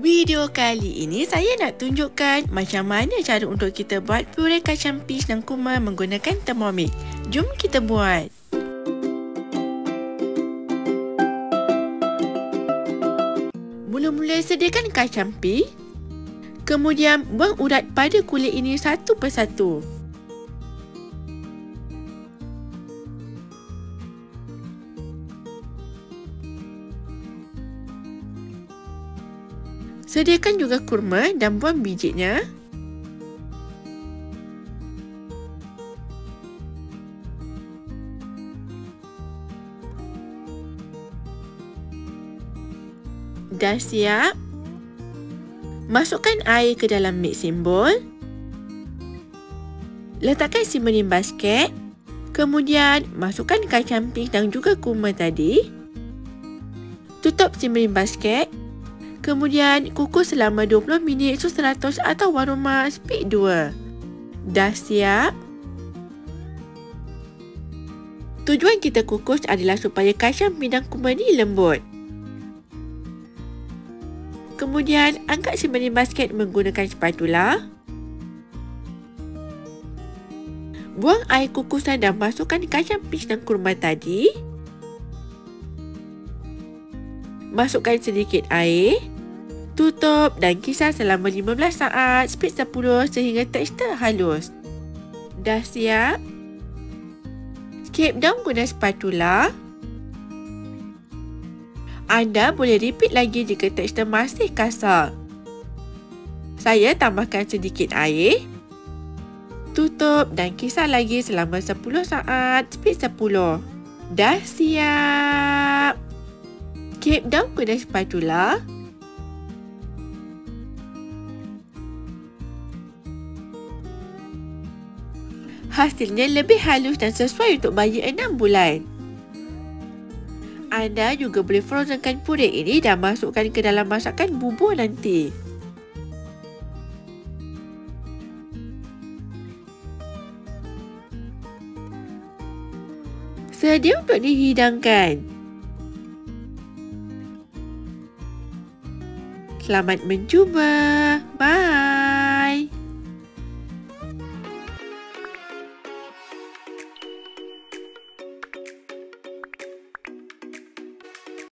Video kali ini saya nak tunjukkan macam mana cara untuk kita buat puree kacang peach dan kurma menggunakan Thermomix. Jom kita buat. Mula-mula sediakan kacang peach. Kemudian buang urat pada kulit ini satu persatu. Sediakan juga kurma dan buang bijinya. Dah siap. Masukkan air ke dalam mixing bowl. Letakkan simmering basket. Kemudian masukkan kacang peach dan juga kurma tadi. Tutup simmering basket. Kemudian kukus selama 20 minit sus 100 atau waruma speed 2. Dah siap. Tujuan kita kukus adalah supaya kacang peach dan kurma ni lembut. Kemudian angkat simmering basket menggunakan spatula. Buang air kukusan dan masukkan kacang peach dan kurma tadi. Masukkan sedikit air. Tutup dan kisar selama 15 saat, speed 10 sehingga tekstur halus. Dah siap. Scrape down guna spatula. Anda boleh repeat lagi jika tekstur masih kasar. Saya tambahkan sedikit air. Tutup dan kisar lagi selama 10 saat, speed 10. Dah siap. Scrape down guna spatula. Hasilnya lebih halus dan sesuai untuk bayi 6 bulan. Anda juga boleh frozenkan puree ini dan masukkan ke dalam masakan bubur nanti. Sedia untuk dihidangkan. Selamat mencuba. Bye.